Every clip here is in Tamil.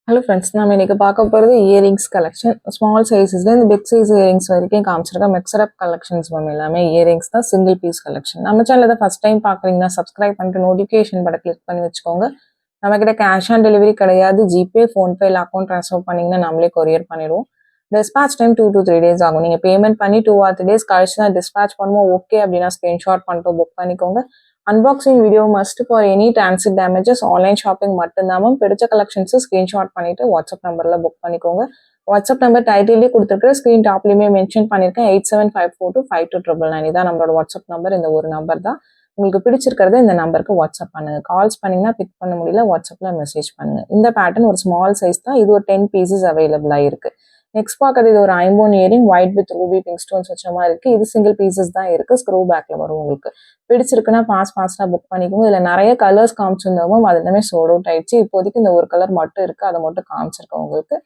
ஹலோ ஃப்ரெண்ட்ஸ், நம்ம இன்னைக்கு பார்க்க போகிறது இயரிங்ஸ் கலெக்ஷன். ஸ்மால் சைஸஸ்லேருந்து பிக் சைஸ் இயரிங்ஸ் வரைக்கும் காமிச்சிருக்கேன். மிக்சரப் கலெக்ஷன்ஸ் மேம் எல்லாமே இயரிங்ஸ் தான், சிங்கிள் பீஸ் கலெக்ஷன். நம்ம சேனல் தான் ஃபஸ்ட் டைம் பார்க்குறீங்கன்னா சப்ஸ்கிரைப் பண்ணிட்டு நோட்டிஃபிகேஷன் பட்டன் கிளிக் பண்ணி வச்சுக்கோங்க. நம்மக்கிட்ட கேஷ் ஆன் டெலிவரி கிடையாது. ஜிபே, ஃபோன்பே இல்லை அக்கௌண்ட் ட்ரான்ஸ்ஃபர் பண்ணிங்கன்னா நம்மளே கொரியர் பண்ணிடுவோம். டிஸ்பேச் டைம் 2 to 3 days ஆகும். நீங்கள் பேமெண்ட் பண்ணி 2 or 3 days கழிச்சு தான் டிஸ்பேச் பண்ணுவோம். ஓகே அப்படின்னா ஸ்க்ரீன்ஷாட் பண்ணிட்டு புக் பண்ணிக்கோங்க. Unboxing video must for any transit damages. Online shopping மட்டும்தான் மேம். பிடிச்ச கலெக்ஷன்ஸை ஸ்க்ரீன்ஷாட் பண்ணிட்டு வாட்ஸ்அப் நம்பரில் புக் பண்ணிக்கோங்க. வாட்ஸ்அப் நம்பர் டைட்டிலே கொடுத்துருக்குற ஸ்க்ரீன் டாப்லேயுமே மென்ஷன் பண்ணியிருக்கேன். 8754252999 இதான் நம்மளோட வாட்ஸ்அப் நம்பர். இந்த ஒரு நம்பர் தான். உங்களுக்கு பிடிச்சிருக்கிறத இந்த நம்பருக்கு வாட்ஸ்அப் பண்ணுங்க. கால்ஸ் பண்ணிங்கன்னா பிக் பண்ண முடியல, வாட்ஸ்அப்பில் மெசேஜ் பண்ணுங்க. இந்த பேட்டர்ன் ஒரு ஸ்மால் சைஸ் தான். இது ஒரு 10 pieces அவைலபிளாக இருக்கு. நெக்ஸ்ட் பார்க்கறது இது ஒரு ஐம்போன் earring, white with ruby pink stones வச்ச மாதிரி இருக்கு. இது சிங்கிள் பீசஸ் தான் இருக்கு. ஸ்க்ரூ பேக்ல வரும். உங்களுக்கு பிடிச்சிருக்குன்னா ஃபாஸ்டா புக் பண்ணிக்கோங்க. இதுல நிறைய கலர்ஸ் காமிச்சிருந்தோம், அது எல்லாமே சோல்ட் அவுட் ஆயிடுச்சு. இப்போதைக்கு இந்த ஒரு கலர் மட்டும் இருக்கு, அதை மட்டும் காமிச்சிருக்கோம் உங்களுக்கு.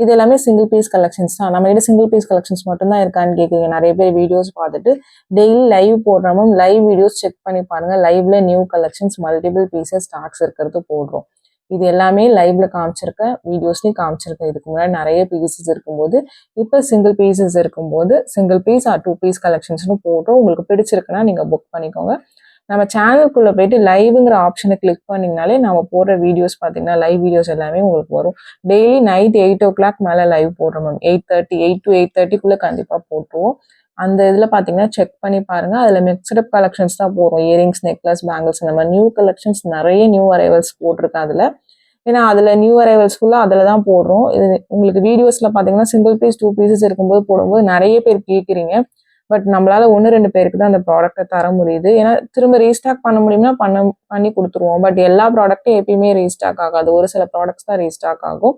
இது எல்லாமே சிங்கிள் பீஸ் கலெக்ஷன்ஸ் தான். நம்ம கிட்ட சிங்கிள் பீஸ் கலெக்ஷன்ஸ் மட்டும் தான் இருக்கான்னு கேட்குறீங்க நிறைய பேர். வீடியோஸ் பார்த்துட்டு டெய்லி லைவ் போடுறோம். லைவ் வீடியோஸ் செக் பண்ணி பாருங்க. லைவ்ல new collections multiple pieces stocks இருக்கிறது போடுறோம். இது எல்லாமே லைவ்ல காமிச்சிருக்கேன், வீடியோஸ்லையும் காமிச்சிருக்கேன். இதுக்கு முன்னாடி நிறைய பீசஸ் இருக்கும்போது, இப்போ சிங்கிள் பீசஸ் இருக்கும்போது சிங்கிள் பீஸ் ஆர் 2 piece கலெக்ஷன்ஸ்னு போடுறோம். உங்களுக்கு பிடிச்சிருக்குன்னா நீங்கள் புக் பண்ணிக்கோங்க. நம்ம சேனலுக்குள்ளே போயிட்டு லைவுங்கிற ஆப்ஷனை கிளிக் பண்ணிங்கனாலே நம்ம போடுற வீடியோஸ் பார்த்தீங்கன்னா லைவ் வீடியோஸ் எல்லாமே உங்களுக்கு வரும். டெய்லி நைட் 8 o'clock மேலே லைவ் போடுறோம் மேம். 8 to 8:30 கண்டிப்பாக போட்டுருவோம். அந்த இதில் பார்த்தீங்கன்னா செக் பண்ணி பாருங்கள். அதில் மிக்சடப் கலெக்ஷன்ஸ் தான் போடுறோம். இயரிங்ஸ், நெக்லஸ், பேங்கிள்ஸ், இந்த மாதிரி நியூ கலெக்ஷன்ஸ் நிறைய நியூ அரைவல்ஸ் போட்டிருக்கேன் அதில். ஏன்னா அதில் நியூ அரைவல்ஸ் ஃபுல்லாக அதில் தான் போடுறோம். இது உங்களுக்கு வீடியோஸில் பார்த்தீங்கன்னா சிங்கிள் பீஸ் 2 pieces இருக்கும்போது போடும்போது நிறைய பேர் கேட்குறீங்க. பட் நம்மளால 1-2 பேருக்கு தான் அந்த ப்ராடக்ட்டை தர முடியுது. ஏன்னா திரும்ப ரீஸ்டாக் பண்ண முடியும்னா பண்ணி கொடுத்துருவோம். பட் எல்லா ப்ராடக்ட்டும் எப்பயுமே ரீஸ்டாக் ஆகாது. ஒரு சில ப்ராடக்ட்ஸ் தான் ரீஸ்டாக் ஆகும்.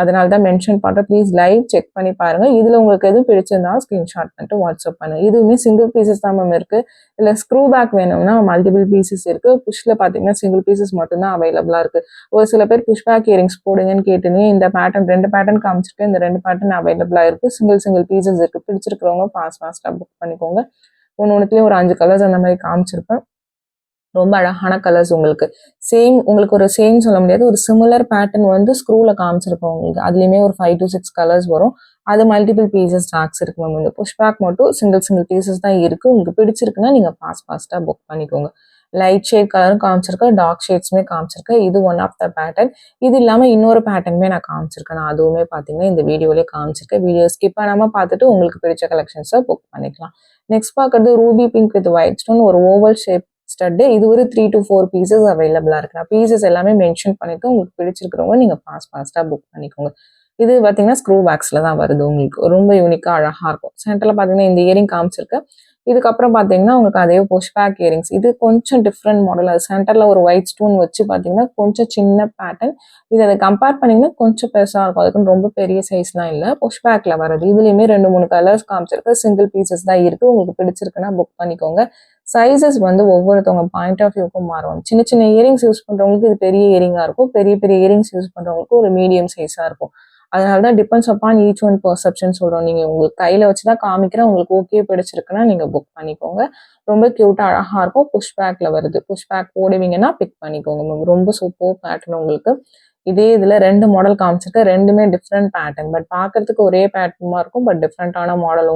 அதனால தான் மென்ஷன் பண்ணுறேன். ப்ளீஸ் லைவ் செக் பண்ணி பாருங்க. இதில் உங்களுக்கு எதுவும் பிடிச்சிருந்தாலும் ஸ்க்ரீன்ஷாட் பண்ணிட்டு வாட்ஸ்அப் பண்ணுங்க. இதுவுமே சிங்கிள் பீசஸ் தான் மேம் இருக்கு. இல்லை ஸ்க்ரூ பேக் வேணும்னா மல்டிபிள் பீசஸ் இருக்கு. புஷ்ல பார்த்தீங்கன்னா சிங்கிள் பீசஸ் மட்டும்தான் அவைலபிளா இருக்கு. ஒரு சில பேர் புஷ் பேக் இயரிங்ஸ் போடுங்கன்னு கேட்டுங்க. இந்த பேட்டர்ன் 2 பேட்டர்ன் காமிச்சிருக்கேன். இந்த 2 பேட்டர்ன் அவைலபிளா இருக்கு. சிங்கிள் பீசஸ் இருக்கு. பிடிச்சிருக்கிறவங்க ஃபாஸ்டா புக் பண்ணிக்கோங்க. ஒன்றுத்துலேயும் ஒரு 5 கலர்ஸ் அந்த மாதிரி காமிச்சிருப்பேன். ரொம்ப அழகான கலர்ஸ். உங்களுக்கு ஒரு சேம் சொல்ல முடியாது, ஒரு சிமிலர் பேட்டர்ன் வந்து ஸ்க்ரூல காமிச்சிருப்போம் உங்களுக்கு. அதுலயுமே ஒரு 5 to 6 கலர்ஸ் வரும். அது மல்டிபிள் பீசஸ் ஸ்டாக்ஸ் இருக்கு மேம். இந்த புஷ் பேக் மட்டும் சிங்கிள் பீசஸ் தான் இருக்கு. உங்களுக்கு பிடிச்சிருக்குன்னா நீங்க ஃபாஸ்டா புக் பண்ணிக்கோங்க. லைட் ஷேட் கலரும் காமிச்சிருக்கேன், டார்க் ஷேட்ஸுமே காமிச்சிருக்கேன். இது ஒன் ஆஃப் த பேட்டர்ன். இது இல்லாம இன்னொரு பேட்டர்னுமே நான் காமிச்சிருக்கேன். நான் அதுவுமே பார்த்தீங்கன்னா இந்த வீடியோலயே காமிச்சிருக்கேன். வீடியோ ஸ்கிப் பண்ணாம பார்த்துட்டு உங்களுக்கு பிடிச்ச கலெக்ஷன்ஸை புக் பண்ணிக்கலாம். நெக்ஸ்ட் பார்க்கறது Ruby pink with white stone, ஒரு ஓவல் ஷேப் ஸ்டட்டு. இது ஒரு 3 to 4 pieces அவைலபிளா இருக்கு. நான் பீசஸ் எல்லாமே மென்ஷன் பண்ணிட்டு உங்களுக்கு பிடிச்சிருக்கிறவங்க நீங்க ஃபாஸ்டா புக் பண்ணிக்கோங்க. இது பார்த்தீங்கன்னா ஸ்க்ரூ பேக்ஸ்ல தான் வருது. உங்களுக்கு ரொம்ப யூனிக்கா அழகா இருக்கும். சென்டர்ல பார்த்தீங்கன்னா இந்த இயரிங் காமிச்சிருக்கேன். இதுக்கப்புறம் பார்த்தீங்கன்னா உங்களுக்கு அதே புஷ் பேக் இயரிங்ஸ். இது கொஞ்சம் டிஃப்ரெண்ட் மாடல். அது சென்டர்ல ஒரு ஒயிட் ஸ்டோன் வச்சு பார்த்தீங்கன்னா கொஞ்சம் சின்ன பேட்டர்ன். இது அதை கம்பேர் பண்ணிங்கன்னா கொஞ்சம் பெருசாக இருக்கும். அதுக்குன்னு ரொம்ப பெரிய சைஸ்லாம் இல்லை. புஷ் பேக்ல வருது. இதுலையுமே 2-3 கலர்ஸ் காமிச்சிருக்கு. சிங்கிள் பீசஸ் தான் இருக்கு. உங்களுக்கு பிடிச்சிருக்குன்னா புக் பண்ணிக்கோங்க. சைஸஸ் வந்து ஒவ்வொருத்தவங்க பாயிண்ட் ஆஃப் வியூக்கும் மாறும். சின்ன இயரிங்ஸ் யூஸ் பண்றவங்களுக்கு இது பெரிய இயரிங்கா இருக்கும். பெரிய இயரிங்ஸ் யூஸ் பண்றவங்களுக்கு ஒரு மீடியம் சைஸா இருக்கும். அதனால தான் depends upon each one perception சொல்றோம். நீங்க உங்களுக்கு கையில வச்சுதான் காமிக்கிறேன். உங்களுக்கு ஓகே பிடிச்சிருக்குன்னா நீங்க புக் பண்ணிக்கோங்க. ரொம்ப கியூட்டா அழகா இருக்கும். புஷ் பேக்ல வருது. புஷ் பேக் போடுவீங்கன்னா பிக் பண்ணிக்கோங்க. ரொம்ப சூப்பர் பேட்டர்ன். உங்களுக்கு இதே இதுல 2 மாடல் காமிச்சிருக்கேன். ரெண்டுமே டிஃப்ரெண்ட் பேட்டர்ன். பட் பார்க்கறதுக்கு ஒரே பேட்டர்மா இருக்கும். பட் டிஃப்ரெண்டான மாடல்.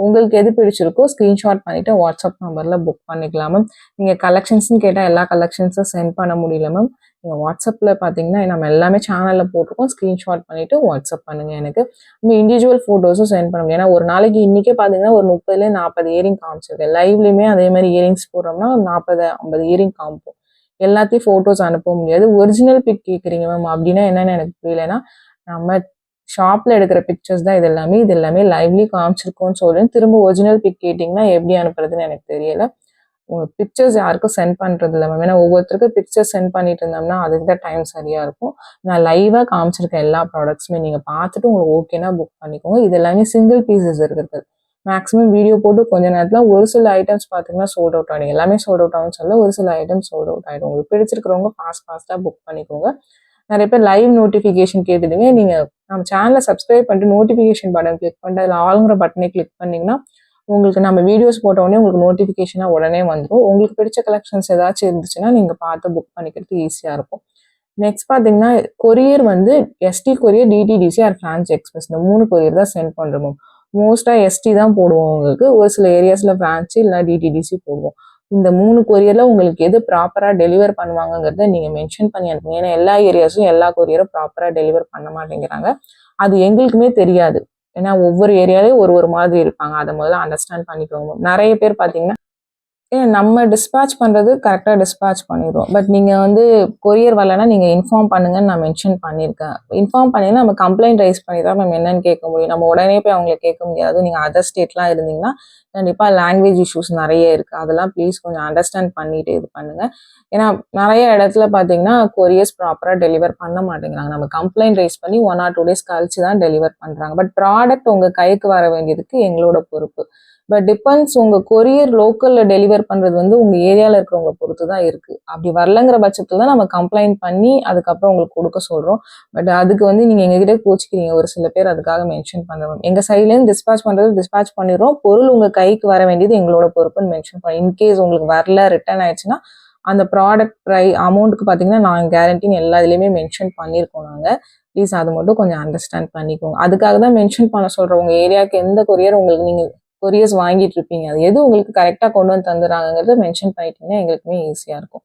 உங்களுக்கு எது பிடிச்சிருக்கோ ஸ்க்ரீன்ஷாட் பண்ணிட்டு வாட்ஸ்அப் நம்பர்ல புக் பண்ணிக்கலாம் மேம். நீங்க கலெக்ஷன்ஸ்னு கேட்டால் எல்லா கலெக்ஷன்ஸும் சென்ட் பண்ண முடியல மேம். நீங்கள் வாட்ஸ்அப்பில் பார்த்தீங்கன்னா நம்ம எல்லாமே சேனலில் போட்டிருக்கோம். ஸ்க்ரீன்ஷாட் பண்ணிவிட்டு வாட்ஸ்அப் பண்ணுங்கள் எனக்கு. நம்ம இண்டிவிஜுவல் ஃபோட்டோஸும் சென்ட் பண்ண முடியும். ஏன்னா ஒரு நாளைக்கு இன்றைக்கே பார்த்தீங்கன்னா ஒரு 30-40 இயரிங் காமிச்சிருக்கேன். லைவ்லையுமே அதே மாதிரி இயரிங்ஸ் போடுறோம்னா 40-50 இயரிங் காமிப்போம். எல்லாத்தையும் ஃபோட்டோஸ் அனுப்ப முடியாது. ஒரிஜினல் பிக் கேட்குறீங்க மேம். அப்படின்னா என்னென்னு எனக்கு புரியலைன்னா, நம்ம ஷாப்பில் எடுக்கிற பிக்சர்ஸ் தான் இது எல்லாமே லைவ்லி காமிச்சிருக்கோன்னு சொல்கிறேன். திரும்ப ஒரிஜினல் பிக் கேட்டிங்கன்னா எப்படி அனுப்புறதுன்னு எனக்கு தெரியலை. உங்கள் பிக்சர்ஸ் யாருக்கும் சென்ட் பண்ணுறது இல்லை மேம். ஏன்னா ஒவ்வொருத்தருக்கும் பிக்சர்ஸ் சென்ட் பண்ணிட்டு இருந்தோம்னா அதுக்கு தான் டைம் சரியாக இருக்கும். நான் லைவாக காமிச்சிருக்கேன் எல்லா ப்ராடக்ட்ஸுமே. நீங்கள் பார்த்துட்டு உங்களுக்கு ஓகேனா புக் பண்ணிக்கோங்க. இது எல்லாமே சிங்கிள் பீசஸ் இருக்கிறது. மேக்ஸிமம் வீடியோ போட்டு கொஞ்ச நேரத்தில் ஒரு சில ஐட்டம்ஸ் பார்த்தீங்கன்னா சோல்ட் அவுட் ஆகிடும். எல்லாமே சோல்ட் அவுட் ஆகும்னு சொல்ல, ஒரு சில ஐட்டம்ஸ் சோல்ட் அவுட் ஆகிடும். உங்களுக்கு பிடிச்சிருக்கிறவங்க ஃபாஸ்ட்டாக புக் பண்ணிக்கோங்க. நிறைய பேர் லைவ் நோட்டிஃபிகேஷன் கேட்டுடுங்க. நீங்கள் நம்ம சேனலை சப்ஸ்கிரைப் பண்ணிட்டு நோட்டிஃபிகேஷன் பட்டன் கிளிக் பண்ணிட்டு அதில் ஆளுங்கிற பட்டனை கிளிக் பண்ணிங்கன்னா உங்களுக்கு நம்ம வீடியோஸ் போட்ட உடனே உங்களுக்கு நோட்டிஃபிகேஷனாக உடனே வந்துடும். உங்களுக்கு பிடிச்ச கலெக்ஷன்ஸ் ஏதாச்சும் இருந்துச்சுன்னா நீங்கள் பார்த்து புக் பண்ணிக்கிறதுக்கு ஈஸியாக இருக்கும். நெக்ஸ்ட் பார்த்தீங்கன்னா, கொரியர் வந்து ST courier, DTDC or Franch express இந்த 3 கொரியர் தான் சென்ட் பண்றோம் மேம். மோஸ்ட்டா எஸ்டி தான் போடுவோம் உங்களுக்கு. ஒரு சில ஏரியாஸ்ல ஃப்ரான்ச் இல்ல டிடிடிசி போடுவோம். இந்த 3 கொரியர்ல உங்களுக்கு எது ப்ராப்பரா டெலிவர் பண்ணுவாங்கங்கிறத நீங்க மென்ஷன் பண்ணி அனுப்புங்க. ஏன்னா எல்லா ஏரியாஸும் எல்லா கொரியரும் ப்ராப்பரா டெலிவர் பண்ண மாட்டேங்கிறாங்க. அது எங்களுக்குமே தெரியாது. ஏன்னா ஒவ்வொரு ஏரியாலயும் ஒரு மாதிரி இருப்பாங்க. அத முதல்ல அண்டர்ஸ்டாண்ட் பண்ணிக்கோங்க மேம். நெறைய பேர் பார்த்தீங்கன்னா நம்ம டிஸ்பேட்ச் பண்றது கரெக்ட்டா டிஸ்பேட்ச் பண்ணிருவோம். பட் நீங்க வந்து கொரியர் வரலன்னா நீங்க இன்ஃபார்ம் பண்ணுங்கன்னு நான் மென்ஷன் பண்ணியிருக்கேன். இன்ஃபார்ம் பண்ணீங்கன்னா நம்ம கம்ப்ளைண்ட் ரைஸ் பண்ணி தான் மேம் என்னன்னு கேட்க முடியும். நம்ம உடனே போய் அவங்கள கேட்க முடியாது. நீங்க அதர் ஸ்டேட்லாம் இருந்தீங்கன்னா, கண்டிப்பா லாங்குவேஜ் இஷ்யூஸ் நெறைய இருக்கு. அதெல்லாம் ப்ளீஸ் கொஞ்சம் அண்டர்ஸ்டாண்ட் பண்ணிட்டு இது பண்ணுங்க. ஏன்னா நெறைய இடத்துல பார்த்தீங்கன்னா, கொரியர்ஸ் ப்ராப்பரா டெலிவர் பண்ண மாட்டேங்கிறாங்க. நம்ம கம்ப்ளைண்ட் ரைஸ் பண்ணி 1 ஆர் 2 டேஸ் கழிச்சு தான் டெலிவர் பண்றாங்க. பட் ப்ராடக்ட் உங்க கைக்கு வர வேண்டியதுக்கு எங்களோட பொறுப்பு. பட் டிபெண்ட்ஸ் உங்க கொரியர் லோக்கல்ல டெலிவர் பண்றது வந்து உங்க ஏரியால இருக்கிறவங்கள பொறுத்து தான் இருக்கு. அப்படி வரலங்கிற பட்சத்துல தான் நம்ம கம்ப்ளைண்ட் பண்ணி அதுக்கப்புறம் உங்களுக்கு கொடுக்க சொல்றோம். பட் அதுக்கு வந்து நீங்க எங்ககிட்ட கோச்சிக்கிறீங்க. ஒரு சில பேர் அதுக்காக மென்ஷன் பண்றோம். எங்க சைட்லேருந்து டிஸ்பேட்ச் பண்றது டிஸ்பேட்ச் பண்ணிடுறோம். பொருள் உங்க கைக்கு வர வேண்டியது எங்களோட பொறுப்புன்னு மென்ஷன் பண்ணோம். இன்கேஸ் உங்களுக்கு வரல ரிட்டர்ன் ஆயிடுச்சுன்னா அந்த ப்ராடக்ட் அமௌண்ட்டுக்கு பார்த்தீங்கன்னா நான் கேரண்டின்னு எல்லா இதுலேயுமே மென்ஷன் பண்ணியிருக்கோம் நாங்கள். ப்ளீஸ் அது மட்டும் கொஞ்சம் அண்டர்ஸ்டாண்ட் பண்ணிக்கோங்க. அதுக்காக தான் மென்ஷன் பண்ண சொல்கிறோம். உங்கள் ஏரியாவுக்கு எந்த கொரியர் உங்களுக்கு நீங்கள் கொரியர்ஸ் வாங்கிட்டு இருப்பீங்க. அது எது உங்களுக்கு கரெக்டாக கொண்டு வந்து தந்துடுறாங்கிறத மென்ஷன் பண்ணிட்டீங்கன்னா எங்களுக்குமே ஈஸியாக இருக்கும்.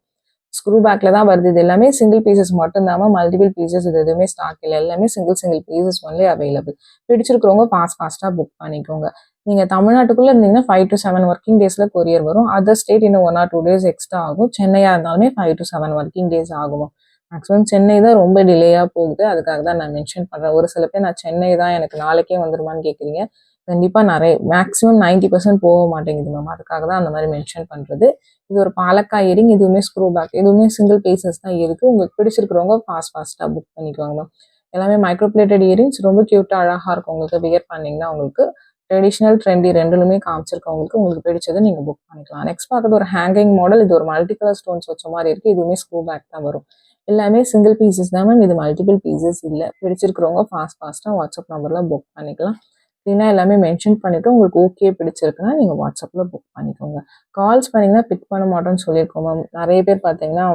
ஸ்க்ரூ பேக்கில் தான் வருது. இது எல்லாமே சிங்கிள் பீசஸ் மட்டும் இல்லாமல் மல்டிபிள் பீசஸ் இது எதுவுமே ஸ்டாக் இல்லை. எல்லாமே சிங்கிள் பீசஸ் ஒன்லி அவைலபிள். பிடிச்சிருக்கிறவங்க ஃபாஸ்ட்டாக புக் பண்ணிக்கோங்க. நீங்கள் தமிழ்நாட்டுக்குள்ளே இருந்தீங்கன்னா 5 to 7 ஒர்க்கிங் டேஸில் கொரியர் வரும். அதர் ஸ்டேட் இன்னும் 1 or 2 days எக்ஸ்ட்ரா ஆகும். சென்னையாக இருந்தாலுமே 5 to 7 ஒர்க்கிங் டேஸ் ஆகும். மேக்ஸிமம் சென்னை தான் ரொம்ப டிலேயாக போகுது. அதுக்காக தான் நான் மென்ஷன் பண்ணுறேன். ஒரு சில பேர் நான் சென்னை தான் எனக்கு நாளைக்கே வந்துருமான்னு கேட்குறீங்க. கண்டிப்பாக மேக்ஸிமம் 90% போக மாட்டேங்குது மேம். அதுக்காக தான் அந்த மாதிரி மென்ஷன் பண்ணுறது. இது ஒரு பாலக்காய் இயரிங், இதுவுமே ஸ்க்ரூ பேக், இதுவுமே சிங்கிள் பீசஸ் தான் இருக்குது. உங்களுக்கு பிடிச்சிருக்கிறவங்க ஃபாஸ்ட்டாக புக் பண்ணிக்குவாங்க மேம். எல்லாமே மைக்ரோப்ளேட்டட் இயரிங்ஸ் ரொம்ப க்யூட்டாக அழகாக இருக்கும். உங்களுக்கு வியர் பண்ணிங்கன்னா உங்களுக்கு ட்ரெடிஷ்னல் ட்ரெண்டி ரெண்டுலுமே காமிச்சிருக்கவங்களுக்கு உங்களுக்கு பிடிச்சதை நீங்கள் புக் பண்ணிக்கலாம். நெக்ஸ்ட் பார்க்குறது ஒரு ஹேங்கிங் மாடல். இது ஒரு மல்டி கலர் ஸ்டோன்ஸ் வச்ச மாதிரி இருக்குது. இதுவுமே ஸ்க்ரூ பேக் தான் வரும். எல்லாமே சிங்கிள் பீசஸ் தான் மேம். இது மல்டிபிள் பீசஸ் இல்லை. பிடிச்சிருக்கிறவங்க ஃபாஸ்ட்டாக வாட்ஸ்அப் நம்பரில் புக் பண்ணிக்கலாம். இல்லைன்னா எல்லாமே மென்ஷன் பண்ணிவிட்டு உங்களுக்கு ஓகே பிடிச்சிருக்குன்னா நீங்கள் வாட்ஸ்அப்பில் புக் பண்ணிக்கோங்க. கால்ஸ் பண்ணிங்கன்னா பிக் பண்ண மாட்டோம்னு சொல்லியிருக்கோம் மேம். நிறைய பேர் பார்த்தீங்கன்னா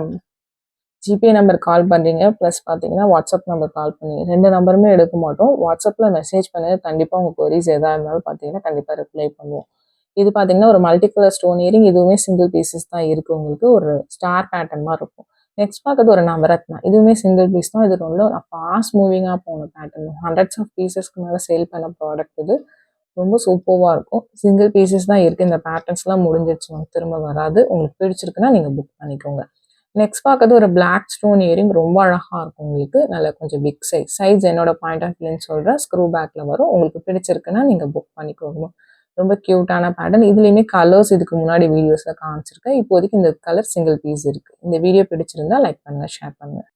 ஜிபே நம்பர் கால் பண்ணுறீங்க, ப்ளஸ் பார்த்தீங்கன்னா வாட்ஸ்அப் நம்பர் கால் பண்ணுறீங்க. 2 நம்பருமே எடுக்க மாட்டோம். வாட்ஸ்அப்பில் மெசேஜ் பண்ணுங்கள். கண்டிப்பாக உங்கள் கொரீஸ் எதாக இருந்தாலும் பார்த்தீங்கன்னா கண்டிப்பாக ரிப்ளை பண்ணுவோம். இது பார்த்தீங்கன்னா ஒரு மல்டி கலர் ஸ்டோன் இயரிங். இதுவுமே சிங்கிள் பீசஸ் தான் இருக்குது. உங்களுக்கு ஒரு ஸ்டார் பேட்டர்ன் மாதிரி இருக்கும். நெக்ஸ்ட் பார்க்கறது ஒரு நவரத்னா. இதுவுமே சிங்கிள் பீஸ் தான். இது ரொம்ப ஃபாஸ்ட் மூவிங்காக போன பேட்டர்ன். ஹண்ட்ரட்ஸ் ஆஃப் பீசஸ்க்கு மேலே சேல் பண்ண ப்ராடக்ட் இது. ரொம்ப சூப்பராக இருக்கும். சிங்கிள் பீசஸ் தான் இருக்குது. இந்த பேட்டர்ன்ஸ்லாம் முடிஞ்சிருச்சு மேம். திரும்ப வராது. உங்களுக்கு பிடிச்சிருக்குன்னா நீங்கள் புக் பண்ணிக்கோங்க. நெக்ஸ்ட் பார்க்கறது ஒரு பிளாக் ஸ்டோன் இயரிங். ரொம்ப அழகாக இருக்கும் உங்களுக்கு. நல்ல கொஞ்சம் பிக் சைஸ் என்னோட பாயிண்ட் ஆஃப் வியூன்னு சொல்கிறேன். ஸ்க்ரூ பேக்கில் வரும். உங்களுக்கு பிடிச்சிருக்குன்னா நீங்கள் புக் பண்ணிக்கோங்க. ரொம்ப க்யூட்டான பேட்டர்ன். இதுலேயுமே கலர்ஸ் இதுக்கு முன்னாடி வீடியோஸில் காமிச்சிருக்கேன். இப்போதைக்கு இந்த கலர் சிங்கிள் பீஸ் இருக்குது. இந்த வீடியோ பிடிச்சிருந்தா லைக் பண்ணுங்கள், ஷேர் பண்ணுங்கள்.